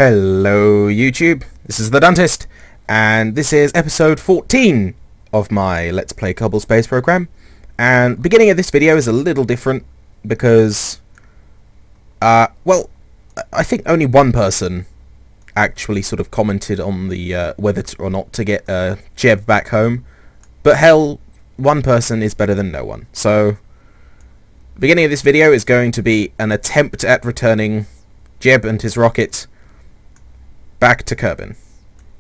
Hello YouTube, this is the Dentist, and this is episode 14 of my Let's Play Kerbal Space program. And the beginning of this video is a little different because, well, I think only one person actually sort of commented on the whether or not to get Jeb back home. But hell, one person is better than no one. So, the beginning of this video is going to be an attempt at returning Jeb and his rocket back to Kerbin.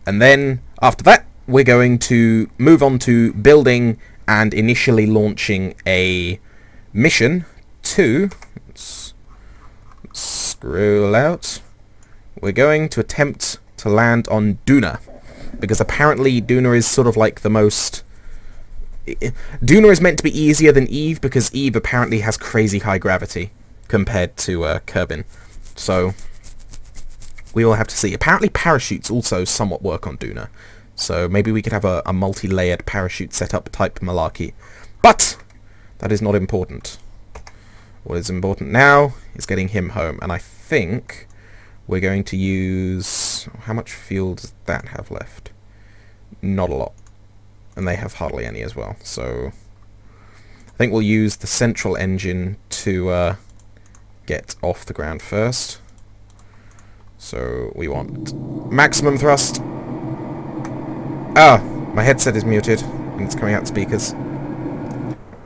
And then, after that, we're going to move on to building and initially launching a mission to... Let's scroll out. We're going to attempt to land on Duna. Because apparently Duna is sort of like the most... Duna is meant to be easier than Eve because Eve apparently has crazy high gravity compared to Kerbin. So... we will have to see. Apparently parachutes also somewhat work on Duna. So maybe we could have a multi-layered parachute setup type malarkey. But that is not important. What is important now is getting him home. And I think we're going to use... how much fuel does that have left? Not a lot. And they have hardly any as well. So I think we'll use the central engine to get off the ground first. So we want maximum thrust. Ah, my headset is muted and it's coming out speakers.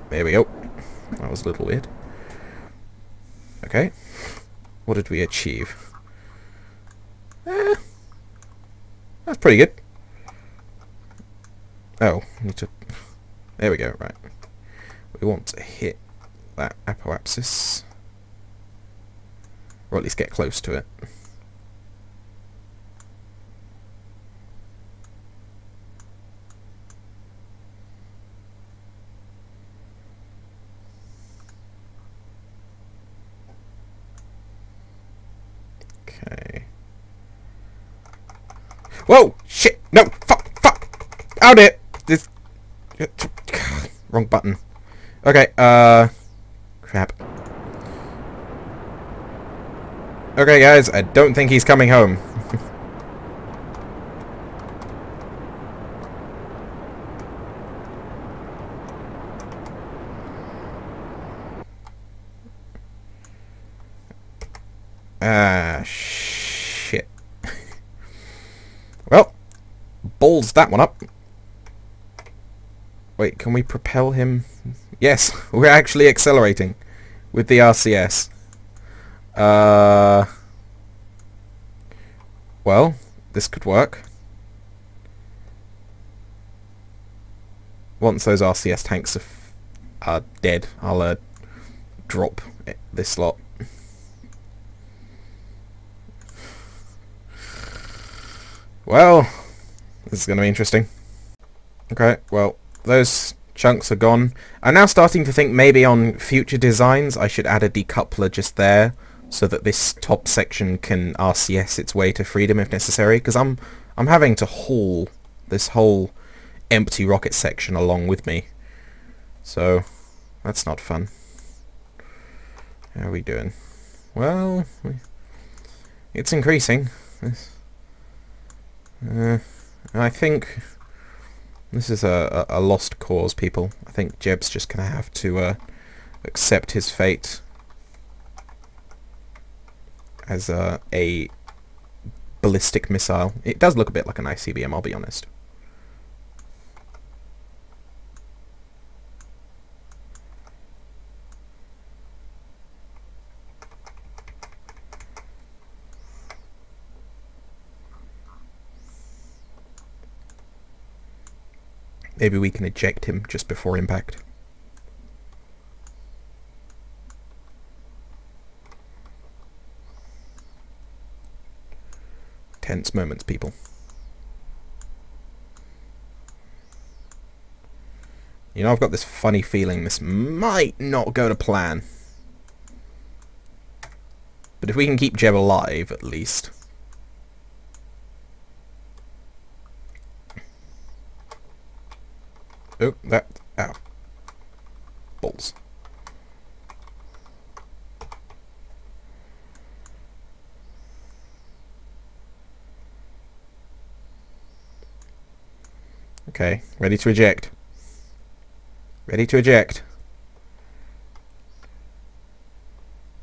There we go. That was a little weird. Okay. What did we achieve? That's pretty good. Oh, need to... there we go, right. We want to hit that apoapsis. Or at least get close to it. Okay. Whoa! Shit! No! Fuck! Fuck! Out it! This... wrong button. Okay, crap. Okay, guys, I don't think he's coming home. Shit. Well, balls that one up. Wait, can we propel him? Yes, we're actually accelerating with the RCS. Well, this could work. Once those RCS tanks are dead, I'll drop this lot. Well, this is going to be interesting. Okay, well, those chunks are gone. I'm now starting to think maybe on future designs I should add a decoupler just there so that this top section can RCS its way to freedom if necessary, because I'm having to haul this whole empty rocket section along with me. So, that's not fun. How are we doing? Well, it's increasing. I think this is a lost cause, people. I think Jeb's just going to have to accept his fate as a ballistic missile. It does look a bit like an ICBM, I'll be honest. Maybe we can eject him just before impact. Tense moments, people. You know, I've got this funny feeling this might not go to plan. But if we can keep Jeb alive, at least... oh, that... ow. Balls. Okay, ready to eject. Ready to eject.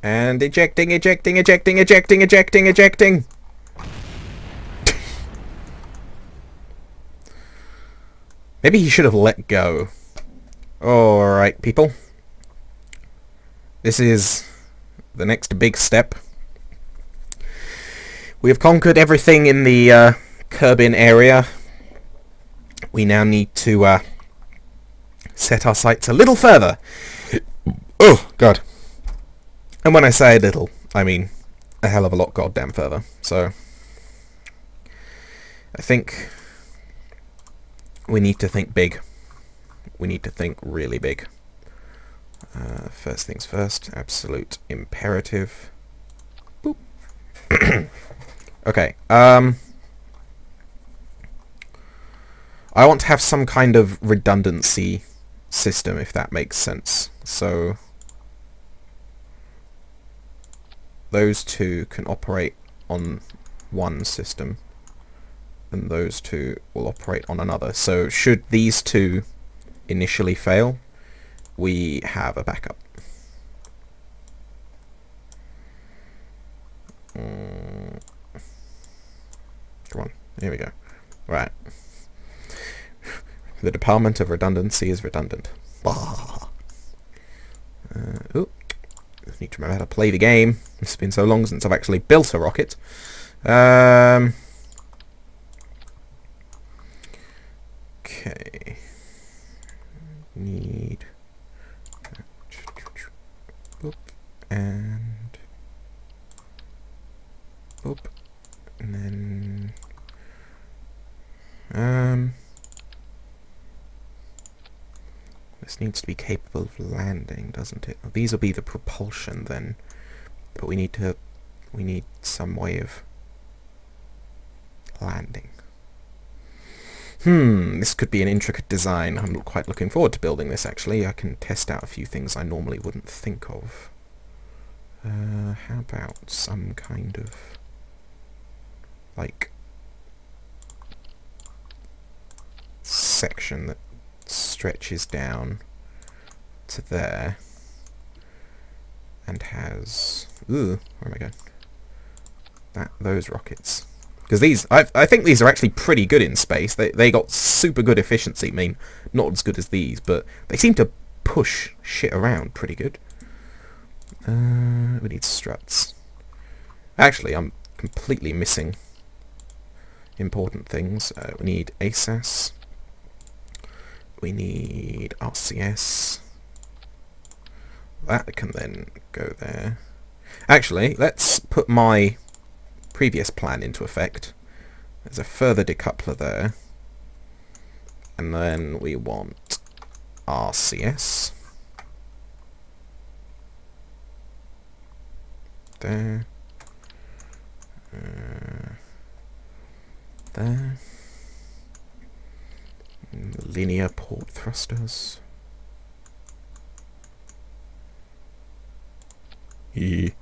And ejecting, ejecting, ejecting, ejecting, ejecting, ejecting. Maybe he should have let go. Alright, people. This is the next big step. We have conquered everything in the Kerbal area. We now need to set our sights a little further. Oh, God. And when I say a little, I mean a hell of a lot goddamn further. So, I think we need to think big. We need to think really big. First things first, absolute imperative. Boop. Okay, I want to have some kind of redundancy system, if that makes sense. So those two can operate on one system, and those two will operate on another. So should these two initially fail, we have a backup. Come on, here we go. Right. The Department of Redundancy is redundant. Ooh. I need to remember how to play the game. It's been so long since I've actually built a rocket. Okay. Need... Boop. And... Boop. And then... This needs to be capable of landing, doesn't it? Well, these will be the propulsion then, but we need some way of landing. This could be an intricate design. I'm quite looking forward to building this, actually. I can test out a few things I normally wouldn't think of. How about some kind of, like, section that stretches down to there and has... Ooh, where am I going? Those rockets. Because these, I think these are actually pretty good in space. They got super good efficiency. I mean, not as good as these, but they seem to push shit around pretty good. We need struts. Actually, I'm completely missing important things. We need ASAS. We need RCS. That can then go there. Actually, let's put my previous plan into effect. There's a further decoupler there. And then we want RCS. There. There. Linear port thrusters. There.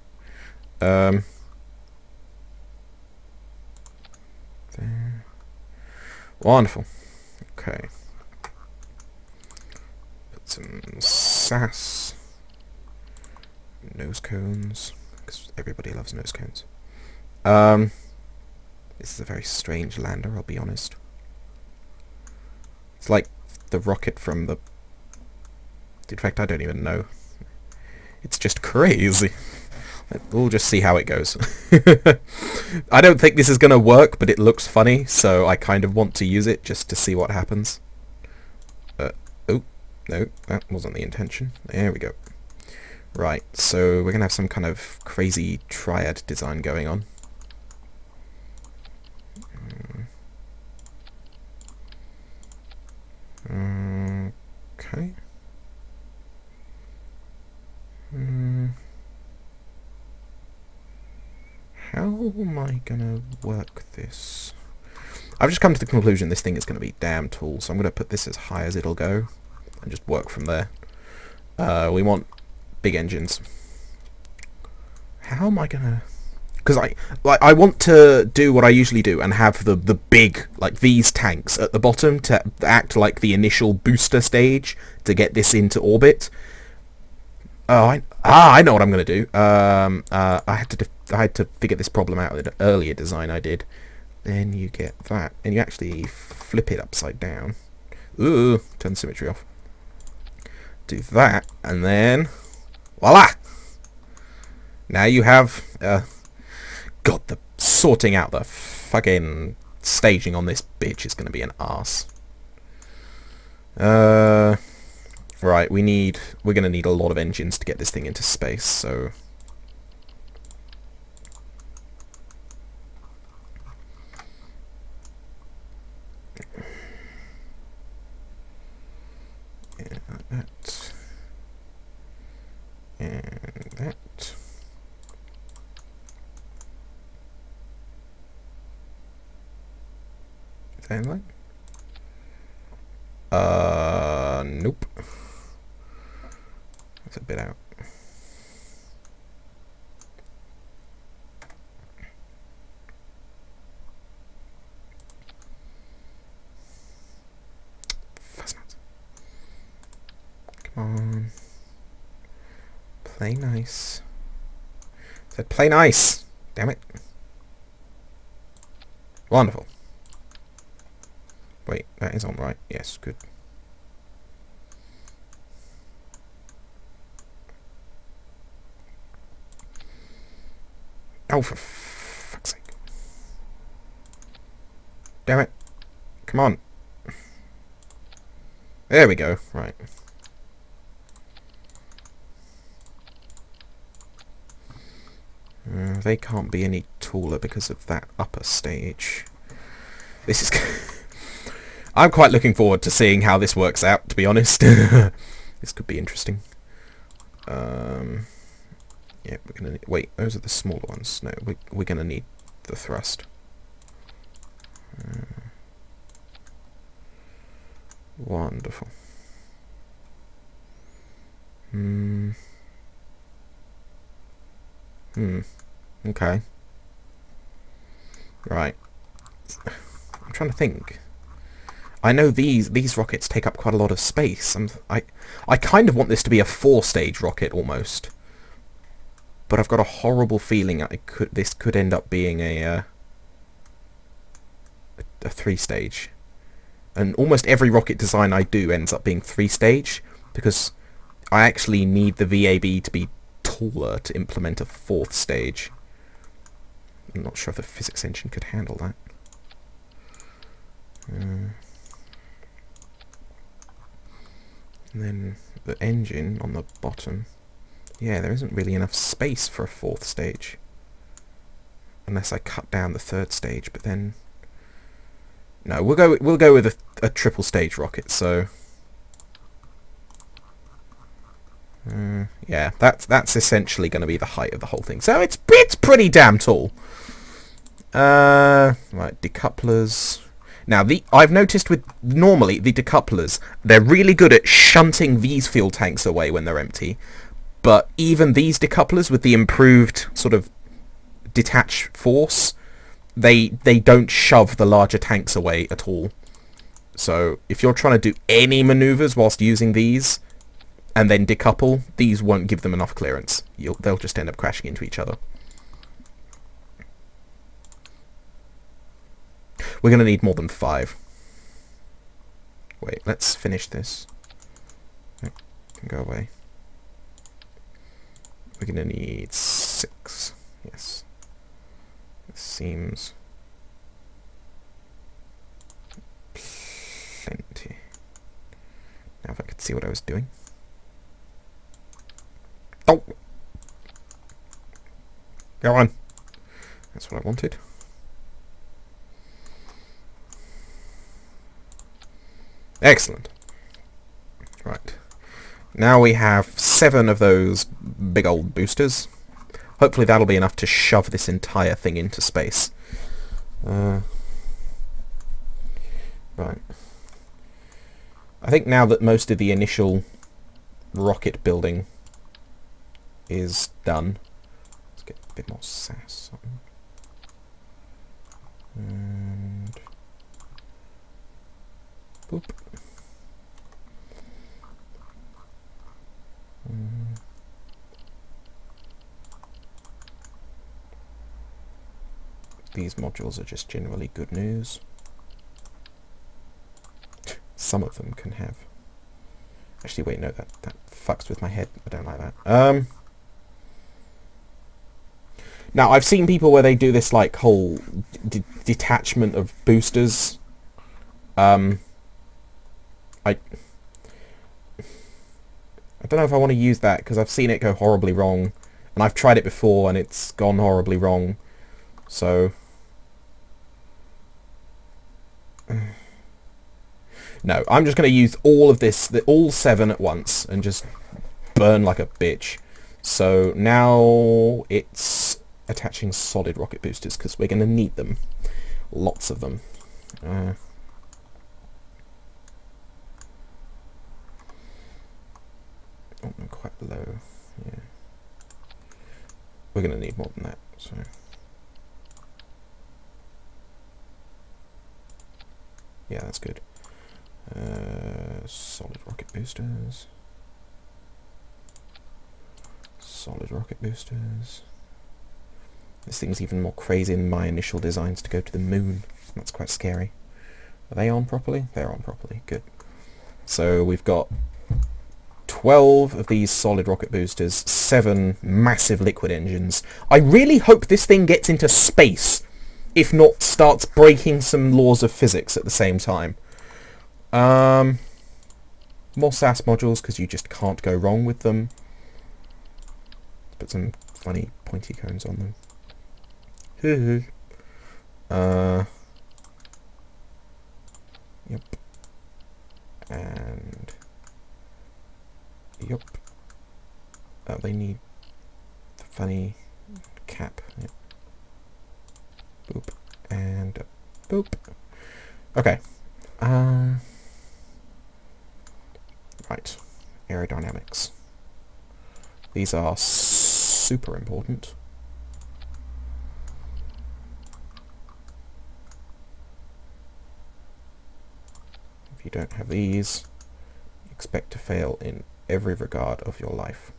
Wonderful. Okay. Put some SAS. Nose cones. Because everybody loves nose cones. This is a very strange lander, I'll be honest. It's like the rocket from the... In fact, I don't even know. It's just crazy. We'll just see how it goes. I don't think this is going to work, but it looks funny, so I kind of want to use it just to see what happens. Oh, no, that wasn't the intention. There we go. Right, so we're going to have some kind of crazy triad design going on. Okay. How am I gonna work this? I've just come to the conclusion this thing is gonna be damn tall, so I'm gonna put this as high as it'll go and just work from there. We want big engines. How am I gonna... because I want to do what I usually do and have the big, like these tanks at the bottom to act like the initial booster stage to get this into orbit. Oh, I know what I'm gonna do. I had to figure this problem out with an earlier design I did. Then you get that, and you actually flip it upside down. Ooh, turn the symmetry off. Do that, and then voila! Now you have God, the sorting out the fucking staging on this bitch is gonna be an arse. Right, we're gonna need a lot of engines to get this thing into space, so yeah, that and that. Is that in line? Nope. That's a bit out. Come on. Play nice. I said play nice. Damn it. Wonderful. Wait, that is on right. Yes, good. Oh, for fuck's sake. Damn it. Come on. There we go. Right. They can't be any taller because of that upper stage. This is... I'm quite looking forward to seeing how this works out, to be honest. This could be interesting. Yeah, we're gonna need, wait, those are the smaller ones. No, we're gonna need the thrust. Wonderful. Okay. Right. I'm trying to think. I know these rockets take up quite a lot of space. I kind of want this to be a 4-stage rocket almost. But I've got a horrible feeling this could end up being a 3-stage. And almost every rocket design I do ends up being 3-stage because I actually need the VAB to be taller to implement a 4th stage. I'm not sure if the physics engine could handle that. And then the engine on the bottom. Yeah, there isn't really enough space for a 4th stage. Unless I cut down the 3rd stage, but then... No, we'll go with a triple stage rocket, so... yeah, that's essentially going to be the height of the whole thing. So it's pretty damn tall. Right, decouplers. Now, I've noticed with normally the decouplers, they're really good at shunting these fuel tanks away when they're empty. But even these decouplers with the improved sort of detach force, they don't shove the larger tanks away at all. So if you're trying to do any maneuvers whilst using these and then decouple, these won't give them enough clearance. They'll just end up crashing into each other. We're going to need more than 5. Wait, let's finish this. Go away. We're going to need 6. Yes. This seems plenty. Now if I could see what I was doing. Oh! Go on. That's what I wanted. Excellent. Right. Now we have 7 of those big old boosters. Hopefully that'll be enough to shove this entire thing into space. Right. I think now that most of the initial rocket building is done, let's get bit more sass on. And boop. These modules are just generally good news. Some of them can have... Actually, wait, no, that fucks with my head. I don't like that. Now, I've seen people where they do this, like, whole detachment of boosters. I don't know if I want to use that, because I've seen it go horribly wrong. And I've tried it before, and it's gone horribly wrong. So... No, I'm just going to use all of this, all 7 at once, and just burn like a bitch. So now it's attaching solid rocket boosters, because we're going to need them. Lots of them. Oh, I'm quite low. Yeah. We're going to need more than that, so... Yeah, that's good. Solid rocket boosters. Solid rocket boosters. This thing's even more crazy than my initial designs to go to the moon. That's quite scary. Are they on properly? They're on properly. Good. So we've got 12 of these solid rocket boosters, 7 massive liquid engines. I really hope this thing gets into space, if not starts breaking some laws of physics at the same time. More SAS modules, because you just can't go wrong with them. Put some funny pointy cones on them. Yep. And... Yep. They need the funny cap. Yep. Boop. And... boop. Okay. Right. Aerodynamics. These are super important. If you don't have these, expect to fail in every regard of your life.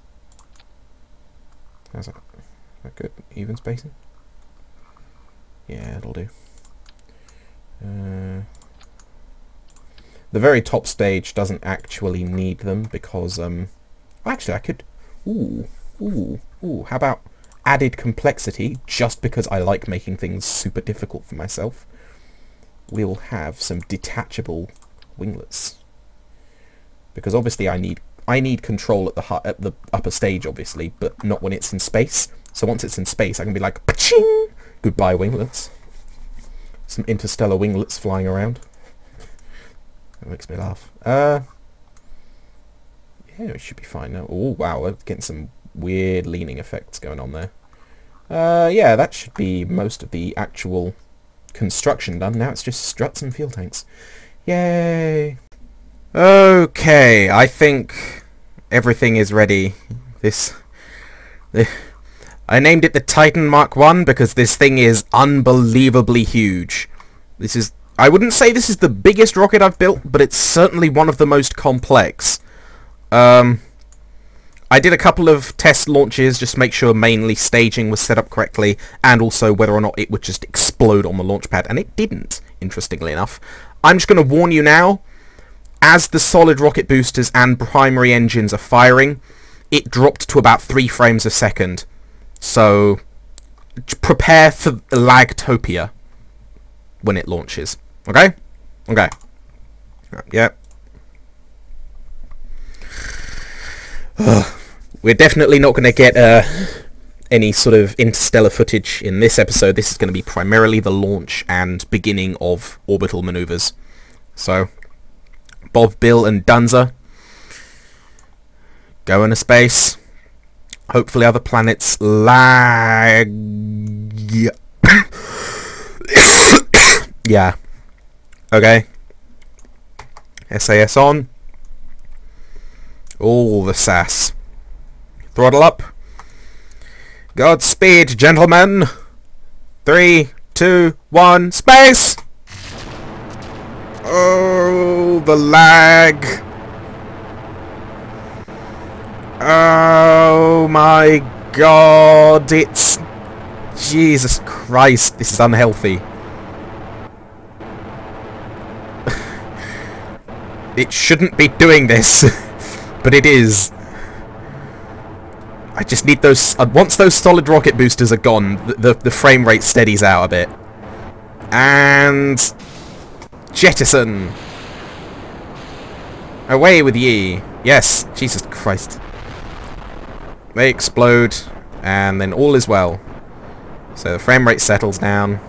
How's that? Is that good? Even spacing? Yeah, it'll do. The very top stage doesn't actually need them because, actually I could, how about added complexity, just because I like making things super difficult for myself. We'll have some detachable winglets. Because obviously I need control at the upper stage, obviously, but not when it's in space. So once it's in space, I can be like, pa-ching! Goodbye, winglets. Some interstellar winglets flying around. That makes me laugh. Yeah, it should be fine now. Oh, wow, we're getting some weird leaning effects going on there. Yeah, that should be most of the actual construction done. Now it's just struts and fuel tanks. Yay! Okay, I think everything is ready. I named it the Titan Mark 1 because this thing is unbelievably huge. I wouldn't say this is the biggest rocket I've built, but it's certainly one of the most complex. I did a couple of test launches just to make sure mainly staging was set up correctly, and also whether or not it would just explode on the launch pad, and it didn't, interestingly enough. I'm just going to warn you now, as the solid rocket boosters and primary engines are firing, it dropped to about 3 frames a second. So, prepare for lagtopia when it launches. Okay? Okay. Yep. We're definitely not going to get any sort of interstellar footage in this episode. This is going to be primarily the launch and beginning of orbital maneuvers. So, Bob, Bill, and Dunza go into space. Hopefully other planets lag... Yeah. Okay. SAS on. All the SAS. Throttle up. Godspeed, gentlemen. 3, 2, 1, space! Oh, the lag. Oh my god, it's... Jesus Christ, this is unhealthy. It shouldn't be doing this, but it is. I just need those... once those solid rocket boosters are gone, the frame rate steadies out a bit. And... jettison! Away with ye! Yes, Jesus Christ. They explode, and then all is well. So the frame rate settles down.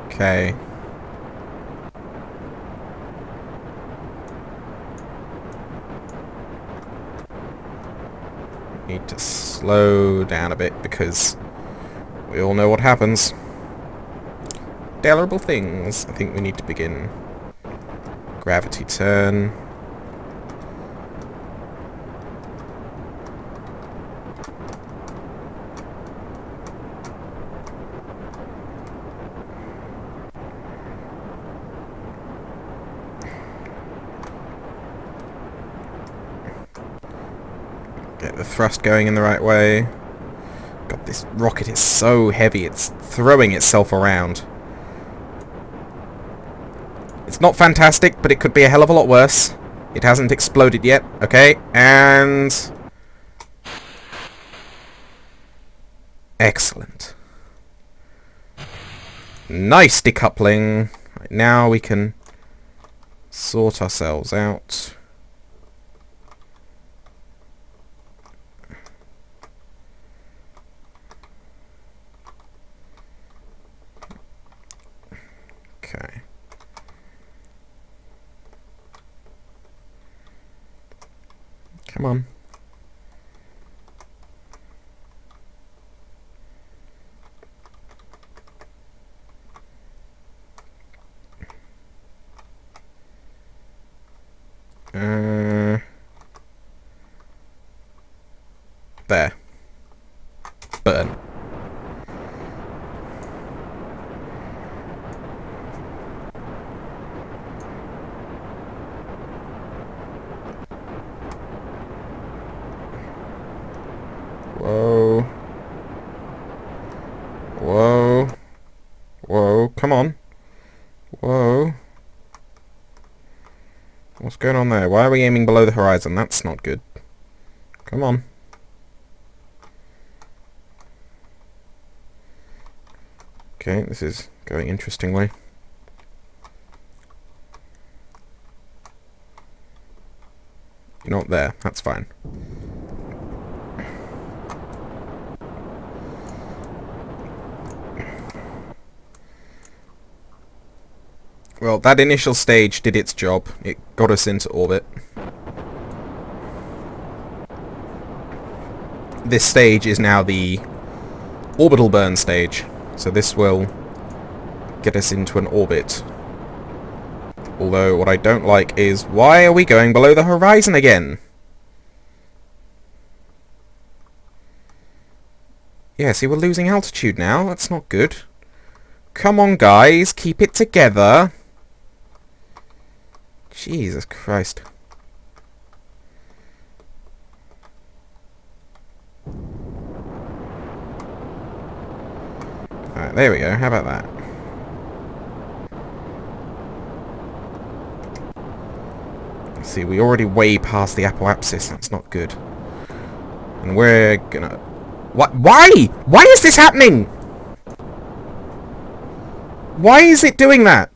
Okay. Need to slow down a bit because we all know what happens. Terrible things. I think we need to begin. Gravity turn. Get the thrust going in the right way. God, this rocket is so heavy, it's throwing itself around. It's not fantastic, but it could be a hell of a lot worse. It hasn't exploded yet, okay? And... excellent. Nice decoupling. Right, now we can sort ourselves out. Okay. Come on. There. Burn. Whoa. Whoa. Whoa, come on. Whoa. What's going on there? Why are we aiming below the horizon? That's not good. Come on. Okay, this is going interestingly. You're not there. That's fine. Well, that initial stage did its job. It got us into orbit. This stage is now the orbital burn stage. So this will get us into an orbit. Although, what I don't like is, why are we going below the horizon again? Yeah, see, we're losing altitude now. That's not good. Come on, guys. Keep it together. Jesus Christ. Alright, there we go. How about that? Let's see, we're already way past the apoapsis. That's not good. And we're gonna... What? Why? Why is this happening? Why is it doing that?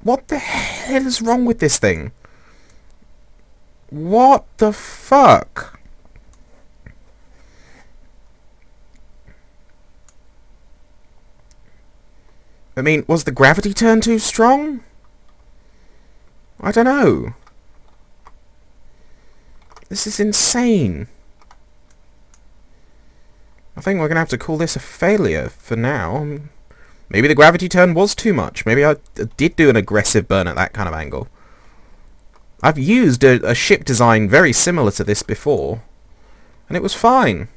What the hell is wrong with this thing? What the fuck? I mean, was the gravity turn too strong? I don't know. This is insane. I think we're going to have to call this a failure for now. Maybe the gravity turn was too much. Maybe I did do an aggressive burn at that kind of angle. I've used a ship design very similar to this before, and it was fine.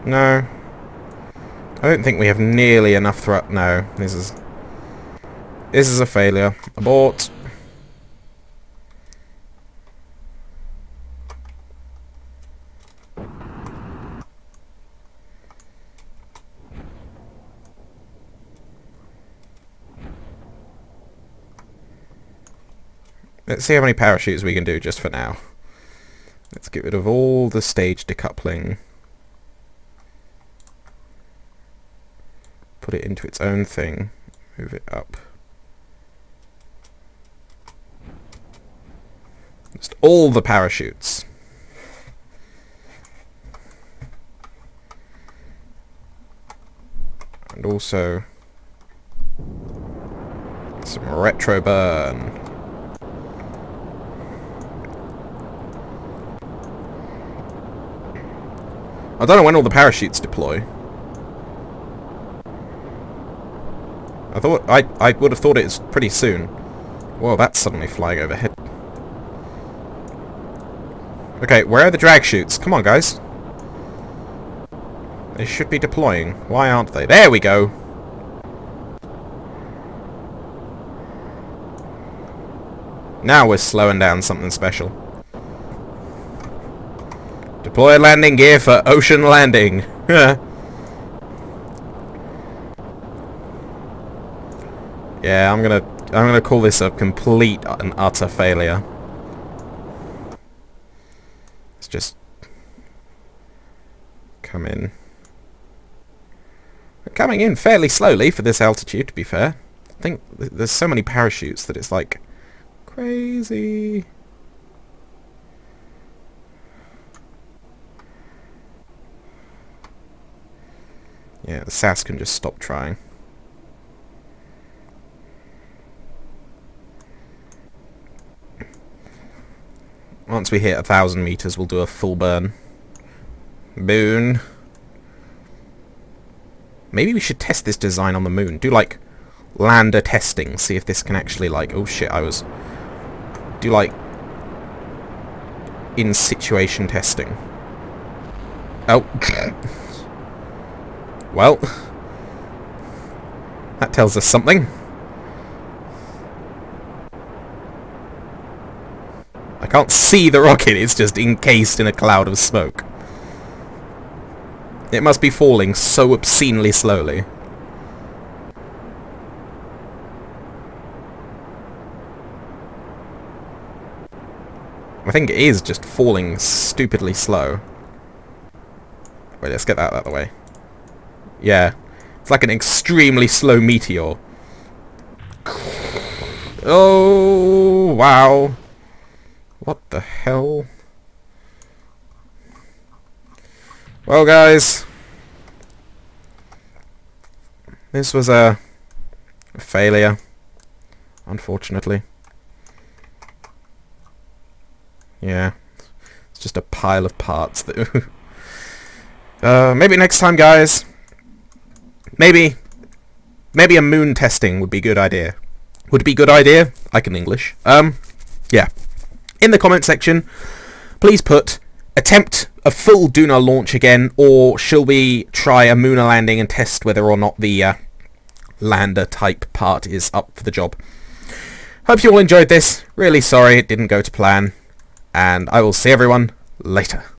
No. I don't think we have nearly enough thrust. No, this is a failure. Abort. Let's see how many parachutes we can do just for now. Let's get rid of all the stage decoupling. Put it into its own thing. Move it up. Just all the parachutes. And also some retro burn. I don't know when all the parachutes deploy. I would have thought it was pretty soon. Whoa, that's suddenly flying overhead. Okay, where are the drag chutes? Come on, guys. They should be deploying. Why aren't they? There we go! Now we're slowing down something special. Deploy landing gear for ocean landing. Yeah, I'm gonna call this a complete and utter failure. Let's just come in. We're coming in fairly slowly for this altitude, to be fair. I think there's so many parachutes that it's like crazy. Yeah, the SAS can just stop trying. Once we hit 1,000 meters, we'll do a full burn. Moon. Maybe we should test this design on the moon. Do, like, lander testing. See if this can actually, like... Oh, shit, do, like, in-situation testing. Oh. Well. That tells us something. I can't see the rocket, it's just encased in a cloud of smoke. It must be falling so obscenely slowly. I think it is just falling stupidly slow. Wait, let's get that out of the way. Yeah. It's like an extremely slow meteor. Oh, wow. What the hell? Well, guys, this was a failure, unfortunately. Yeah, it's just a pile of parts that... maybe next time, guys. Maybe a moon testing would be a good idea. Would it be a good idea? I can English. Yeah. In the comment section, please put attempt a full Duna launch again, or shall we try a lunar landing and test whether or not the lander type part is up for the job. Hope you all enjoyed this. Really sorry it didn't go to plan, and I will see everyone later.